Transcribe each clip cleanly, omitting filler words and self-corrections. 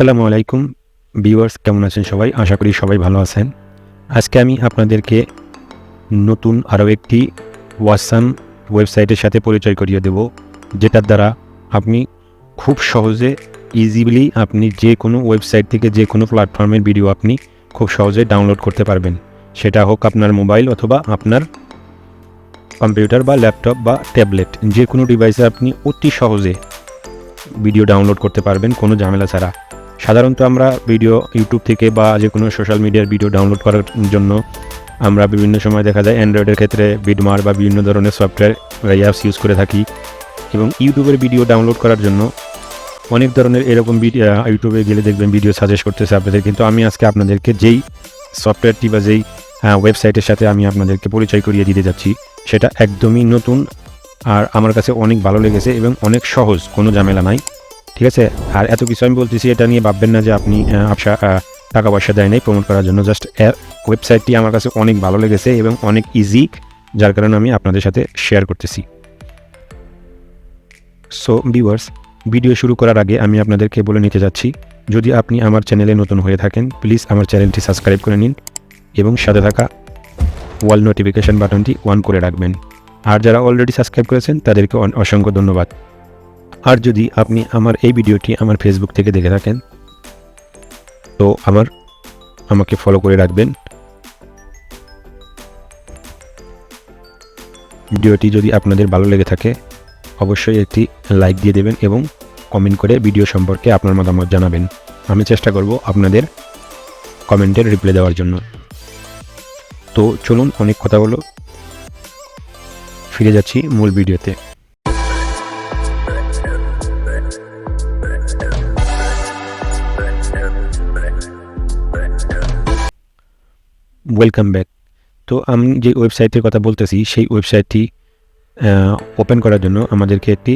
আসসালামু আলাইকুম ভিউয়ার্স, কেমন আছেন সবাই? আশা করি সবাই ভালো আছেন। আজকে আমি আপনাদেরকে নতুন আরও একটি ওয়াসাম ওয়েবসাইটের সাথে পরিচয় করিয়ে দেব, যেটার দ্বারা আপনি খুব সহজে ইজিলি আপনি যে কোনো ওয়েবসাইট থেকে যে কোনো প্ল্যাটফর্মের ভিডিও আপনি খুব সহজে ডাউনলোড করতে পারবেন। সেটা হোক আপনার মোবাইল অথবা আপনার কম্পিউটার বা ল্যাপটপ বা ট্যাবলেট, যে কোনো ডিভাইসে আপনি অতি সহজে ভিডিও ডাউনলোড করতে পারবেন কোনো ঝামেলা ছাড়া। সাধারণত আমরা ভিডিও ইউটিউব থেকে বা যে কোনো সোশ্যাল মিডিয়ার ভিডিও ডাউনলোড করার জন্য আমরা বিভিন্ন সময় দেখা যায় অ্যান্ড্রয়েডের ক্ষেত্রে বিডমার বা বিভিন্ন ধরনের সফটওয়্যার অ্যাপস ইউজ করে থাকি, এবং ইউটিউবের ভিডিও ডাউনলোড করার জন্য অনেক ধরনের এরকম ইউটিউবে গেলে দেখবেন ভিডিও সাজেস্ট করতেছে আপনাদের। কিন্তু আমি আজকে আপনাদেরকে যেই সফটওয়্যারটি বা যেই ওয়েবসাইটের সাথে আমি আপনাদেরকে পরিচয় করিয়ে দিতে যাচ্ছি, সেটা একদমই নতুন আর আমার কাছে অনেক ভালো লেগেছে এবং অনেক সহজ, কোনো ঝামেলা নাই। ঠিক আছে? আর এত কিছু আমি বলতেছি, এটা নিয়ে ভাববেন না যে আপনি টাকা পয়সা দেয় নাই প্রমোট করার জন্য। জাস্ট ওয়েবসাইটটি আমার কাছে অনেক ভালো লেগেছে এবং অনেক ইজি, যার কারণে আমি আপনাদের সাথে শেয়ার করতেছি। সো ভিউয়ার্স, ভিডিও শুরু করার আগে আমি আপনাদেরকে বলে নিতে যাচ্ছি, যদি আপনি আমার চ্যানেলে নতুন হয়ে থাকেন প্লিজ আমার চ্যানেলটি সাবস্ক্রাইব করে নিন এবং সাথে থাকা ওয়াল নোটিফিকেশান বাটনটি অন করে রাখবেন। আর যারা অলরেডি সাবস্ক্রাইব করেছেন তাদেরকে অসংখ্য ধন্যবাদ। আর যদি আপনি আমার এই ভিডিওটি আমার ফেসবুক থেকে দেখে থাকেন তো আমাকে ফলো করে রাখবেন। ভিডিওটি যদি আপনাদের ভালো লেগে থাকে অবশ্যই একটি লাইক দিয়ে দেবেন এবং কমেন্ট করে ভিডিও সম্পর্কে আপনার মতামত জানাবেন। আমি চেষ্টা করব আপনাদের কমেন্টের রিপ্লাই দেওয়ার জন্য। তো চলুন, অনেক কথা হলো, ফিরে যাচ্ছি মূল ভিডিওতে। Welcome back. তো আমি যে ওয়েবসাইটের কথা বলতেছি সেই ওয়েবসাইটটি ওপেন করার জন্য আমাদেরকে একটি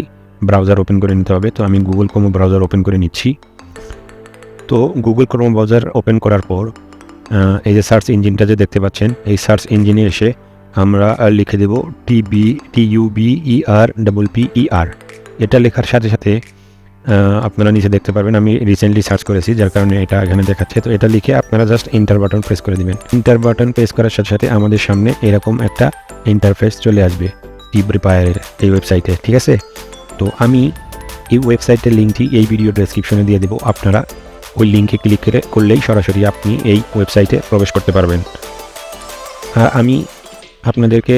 ব্রাউজার ওপেন করে নিতে হবে। তো আমি গুগল ক্রোম ব্রাউজার ওপেন করে নিচ্ছি। তো গুগল ক্রোম ব্রাউজার ওপেন করার পর এই যে সার্চ ইঞ্জিনটা যে দেখতে পাচ্ছেন, এই সার্চ ইঞ্জিনে এসে আমরা লিখে দেব TUBER. এটা লেখার সাথে সাথে আপনারা নিচে দেখতে পারবেন আমি রিসেন্টলি সার্চ করেছি, যার কারণে এটা এখানে দেখাচ্ছে। তো এটা লিখে আপনারা জাস্ট ইন্টার বাটন প্রেস করে দিবেন। ইন্টার বাটন প্রেস করার সাথে সাথে আমাদের সামনে এরকম একটা ইন্টারফেস চলে আসবে টিব্রিপায়ারের এই ওয়েবসাইটে। ঠিক আছে? তো আমি এই ওয়েবসাইটের লিঙ্কটি এই ভিডিও ডেসক্রিপশনে দিয়ে দেবো। আপনারা ওই লিঙ্কে ক্লিক করলেই সরাসরি আপনি এই ওয়েবসাইটে প্রবেশ করতে পারবেন। আমি আপনাদেরকে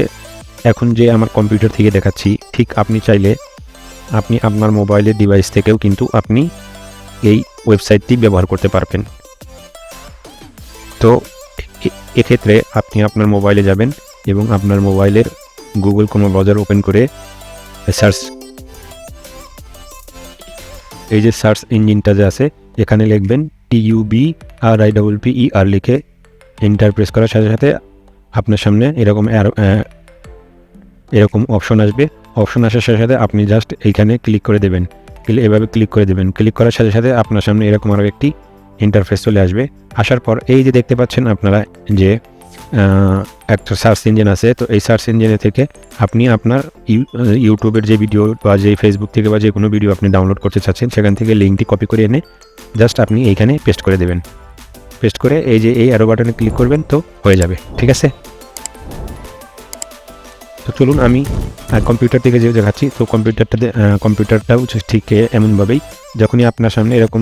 এখন যে আমার কম্পিউটার থেকে দেখাচ্ছি, ঠিক আপনি চাইলে আপনি আপনার মোবাইলের ডিভাইস থেকেও কিন্তু আপনি এই ওয়েবসাইটটি ব্যবহার করতে পারবেন। তো এক্ষেত্রে আপনি আপনার মোবাইলে যাবেন এবং আপনার মোবাইলের গুগল ক্রোম ব্রাউজার ওপেন করে এই যে সার্চ ইঞ্জিনটা যে আছে এখানে লিখবেন TUBER লিখে এন্টার প্রেস করার সাথে সাথে আপনার সামনে এরকম অপশন আসবে। অপশন আসার সাথে সাথে আপনি জাস্ট এইখানে ক্লিক করে দেবেন। এভাবে ক্লিক করে দেবেন। ক্লিক করার সাথে সাথে আপনার সামনে এরকম আরও একটি ইন্টারফেস চলে আসবে। আসার পর এই যে দেখতে পাচ্ছেন আপনারা যে একটা সার্চ ইঞ্জিন আছে, তো এই সার্চ ইঞ্জিনে থেকে আপনি আপনার ইউটিউবের যে ভিডিও বা যে ফেসবুক থেকে বা যে কোনো ভিডিও আপনি ডাউনলোড করতে চাচ্ছেন সেখান থেকে লিঙ্কটি কপি করে এনে জাস্ট আপনি এইখানে পেস্ট করে দেবেন। পেস্ট করে এই যে এই অ্যারো বাটনে ক্লিক করবেন, তো হয়ে যাবে। ঠিক আছে? তো চলুন, আমি কম্পিউটার থেকে যে দেখাচ্ছি, তো কম্পিউটারটাও ঠিক এমনভাবেই যখনই আপনার সামনে এরকম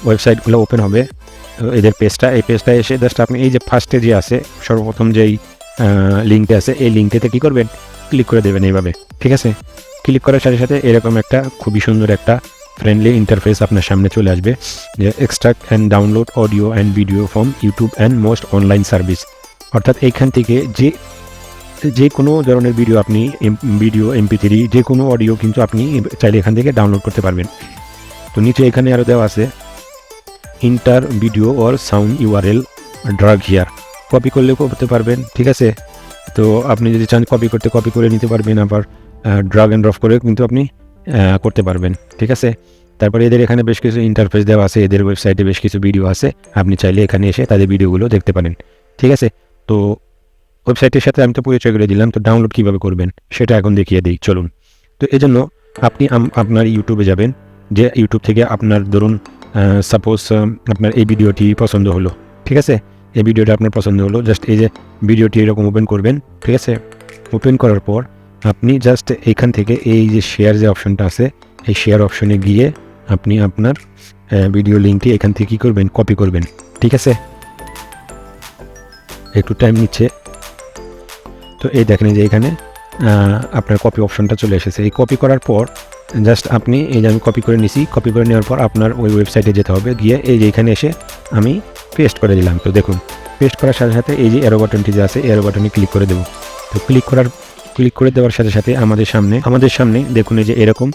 ওয়েবসাইটগুলো ওপেন হবে, এদের এই পেজটা এসে জাস্ট আপনি এই যে ফার্স্টে যে আছে সর্বপ্রথম যেই লিঙ্কটা আছে এই লিঙ্কটাতে কী করবেন, ক্লিক করে দেবেন এইভাবে। ঠিক আছে? ক্লিক করার সাথে সাথে এরকম একটা খুবই সুন্দর একটা ফ্রেন্ডলি ইন্টারফেস আপনার সামনে চলে আসবে, যে extract and download audio and video from YouTube and most online service. অর্থাৎ এইখান থেকে যে কোনো ধরনের ভিডিও MP3 যে কোনো অডিও কিন্তু আপনি চাইলে এখান থেকে ডাউনলোড করতে পারবেন। তো নিচে এখানে আরও দেওয়া আছে inter video or sound URL drug here, copy করলেও করতে পারবেন। ঠিক আছে? তো আপনি যদি চান কপি করে নিতে পারবেন, আবার ড্রাগ অ্যান্ড ড্রপ করে কিন্তু আপনি করতে পারবেন। ঠিক আছে? তারপরে এদের এখানে বেশ কিছু ইন্টারফেস দেওয়া আছে, এদের ওয়েবসাইটে বেশ কিছু ভিডিও আছে, আপনি চাইলে এখানে এসে তাদের ভিডিওগুলো দেখতে পারেন। ঠিক আছে? তো ওয়েবসাইটের সাথে আমি তো পরিচয় করে দিলাম, তো ডাউনলোড কীভাবে করবেন সেটা এখন দেখিয়ে দিই। চলুন। তো এই জন্য আপনি আপনার ইউটিউবে যাবেন, যে ইউটিউব থেকে আপনার ধরুন সাপোজ আপনার এই ভিডিওটি পছন্দ হলো, ঠিক আছে, এই ভিডিওটা আপনার পছন্দ হলো, জাস্ট এই যে ভিডিওটি এরকম ওপেন করবেন, ঠিক আছে। ওপেন করার পর আপনি জাস্ট এইখান থেকে এই যে শেয়ার যে অপশনটা আছে, এই শেয়ার অপশনে গিয়ে আপনি আপনার ভিডিও লিঙ্কটি এখান থেকে কী করবেন, কপি করবেন, ঠিক আছে। একটু টাইম নিচ্ছে। তো এই দেখেন যে এখানে আপনার কপি অপশনটা চলে এসেছে। এই কপি করার পর জাস্ট আপনি এই যে আমি কপি করে নিছি, কপি করে নেওয়ার পর আপনার ওই ওয়েবসাইটে যেতে হবে, গিয়ে এই যে এখানে এসে আমি পেস্ট করে দিলাম। তো দেখুন পেস্ট করার সাথে সাথে এই যে অ্যারো বাটনটি যে আছে, অ্যারো বাটনে ক্লিক করে দেবো। তো ক্লিক করে দেওয়ার সাথে সাথে আমাদের সামনে দেখুন এই যে এরকম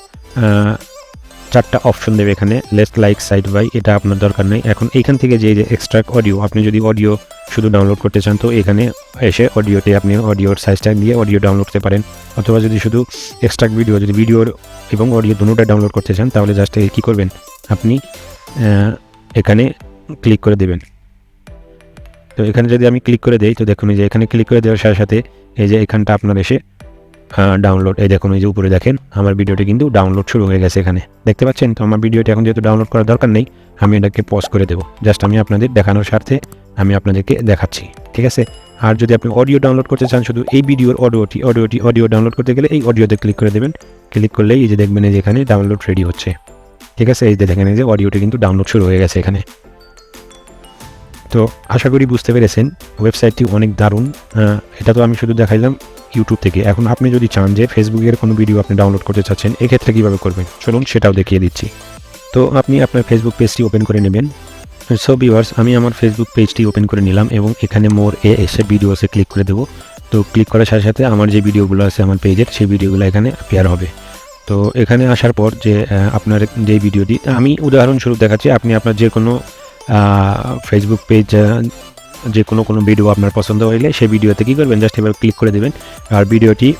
4টা অপশন দেবে এখানে, লেটস লাইক সাইট বাই, এটা আপনার দরকার নেই। এখন এইখান থেকে যে এক্সট্রাক্ট অডিও, আপনি যদি অডিও শুধু ডাউনলোড করতে চান তো এখানে এসে অডিওতে আপনি অডিওর সাইজটা দিয়ে অডিও ডাউনলোড করতে পারেন, অথবা যদি শুধু এক্সট্রাক্ট ভিডিও, যদি ভিডিওর এবং অডিও দুটোটা ডাউনলোড করতে চান তাহলে জাস্ট কী করবেন, আপনি এখানে ক্লিক করে দেবেন। তো এখানে যদি আমি ক্লিক করে দেই তো দেখুন এই যে এখানে ক্লিক করে দেওয়ার সাথে সাথে এই যে এখানটা আপনার এসে ডাউনলোড, এই দেখুন এই যে উপরে দেখেন আমার ভিডিওটি কিন্তু ডাউনলোড শুরু হয়ে গেছে এখানে, দেখতে পাচ্ছেন। তো আমার ভিডিওটি এখন যেহেতু ডাউনলোড করার দরকার নেই, আমি এটাকে পজ করে দেবো, জাস্ট আমি আপনাদের দেখানোর স্বার্থে আমি আপনাদেরকে দেখাচ্ছি, ঠিক আছে। আর যদি আপনি অডিও ডাউনলোড করতে চান, শুধু এই ভিডিওর অডিও ডাউনলোড করতে গেলে এই অডিওতে ক্লিক করে দেবেন। ক্লিক করলেই এই যে দেখবেন এই যে এখানে ডাউনলোড রেডি হচ্ছে, ঠিক আছে। এই যে দেখেন এই যে অডিওটি কিন্তু ডাউনলোড শুরু হয়ে গেছে এখানে। তো আশা করি বুঝতে পেরেছেন, ওয়েবসাইটটি অনেক দারুণ। এটা তো আমি শুধু দেখাইলাম ইউটিউব থেকে। এখন আপনি যদি চান যে ফেসবুকের কোনো ভিডিও আপনি ডাউনলোড করতে চাচ্ছেন, এক্ষেত্রে কীভাবে করবেন চলুন সেটাও দেখিয়ে দিচ্ছি। তো আপনি আপনার ফেসবুক পেজটি ওপেন করে নেবেন। সো ভিউয়ার্স, আমি আমার ফেসবুক পেজটি ওপেন করে নিলাম এবং এখানে মোর এসে ভিডিওসে ক্লিক করে দেবো। তো ক্লিক করার সাথে সাথে আমার যে ভিডিওগুলো আছে আমার পেজের, সেই ভিডিওগুলো এখানে অ্যাপিয়ার হবে। তো এখানে আসার পর যে আপনার যে ভিডিওটি, আমি উদাহরণস্বরূপ দেখাচ্ছি, আপনি আপনার যে কোনো ফেসবুক পেজ যে কোনো ভিডিও আপনার পছন্দ হইলে সেই ভিডিওতে কী করবেন, জাস্ট এবার ক্লিক করে দেবেন। আর ভিডিওটি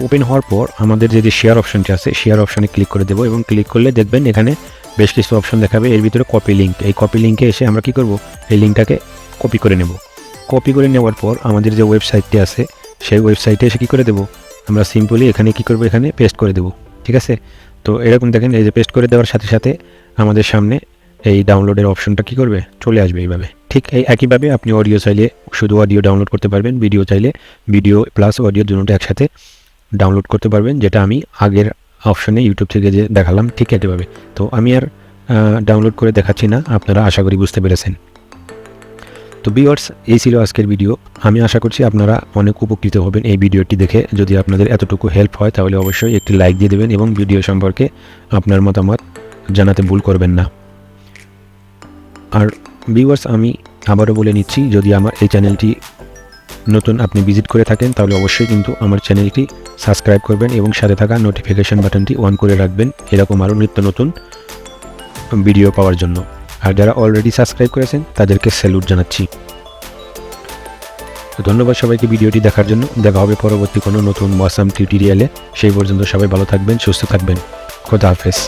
ওপেন হওয়ার পর আমাদের যে শেয়ার অপশনটি আছে, শেয়ার অপশনে ক্লিক করে দেবো এবং ক্লিক করলে দেখবেন এখানে বেশ কিছু অপশন দেখাবে, এর ভিতরে কপি লিঙ্ক। এই কপি লিঙ্কে এসে আমরা কী করব, এই লিঙ্কটাকে কপি করে নেব। কপি করে নেওয়ার পর আমাদের যে ওয়েবসাইটটি আছে সেই ওয়েবসাইটে এসে কী করে দেবো, আমরা সিম্পলি এখানে কী করবো, এখানে পেস্ট করে দেবো, ঠিক আছে। তো এরকম দেখেন এই যে পেস্ট করে দেওয়ার সাথে সাথে আমাদের সামনে এই ডাউনলোডের অপশনটা কী করবে, চলে আসবে এইভাবে। ঠিক এই একইভাবে আপনি অডিও চাইলে শুধু অডিও ডাউনলোড করতে পারবেন, ভিডিও চাইলে ভিডিও প্লাস অডিও দুটোটা একসাথে ডাউনলোড করতে পারবেন, যেটা আমি আগের অপশনে ইউটিউব থেকে যে দেখালাম ঠিক একইভাবে। তো আমি আর ডাউনলোড করে দেখাচ্ছি না, আপনারা আশা করি বুঝতে পেরেছেন। তো ভিউয়ার্স, এই ছিল আজকের ভিডিও। আমি আশা করছি আপনারা অনেক উপকৃত হবেন এই ভিডিওটি দেখে। যদি আপনাদের এতটুকু হেল্প হয় তাহলে অবশ্যই একটি লাইক দিয়ে দেবেন এবং ভিডিও সম্পর্কে আপনার মতামত জানাতে ভুল করবেন না। আর ভিউয়ার্স, আমি আবারও বলে নিচ্ছি, যদি আমার এই চ্যানেলটি নতুন আপনি ভিজিট করে থাকেন তাহলে অবশ্যই কিন্তু আমার চ্যানেলটি সাবস্ক্রাইব করবেন এবং সাথে থাকা নোটিফিকেশন বাটনটি অন করে রাখবেন এরকম আরও নিত্য নতুন ভিডিও পাওয়ার জন্য। আর যারা অলরেডি সাবস্ক্রাইব করেছেন তাদেরকে স্যালুট জানাচ্ছি। তো ধন্যবাদ সবাইকে ভিডিওটি দেখার জন্য। দেখা হবে পরবর্তী কোনো নতুন ওয়াসাম টিউটোরিয়ালে। সেই পর্যন্ত সবাই ভালো থাকবেন, সুস্থ থাকবেন। খোদা হাফেজ।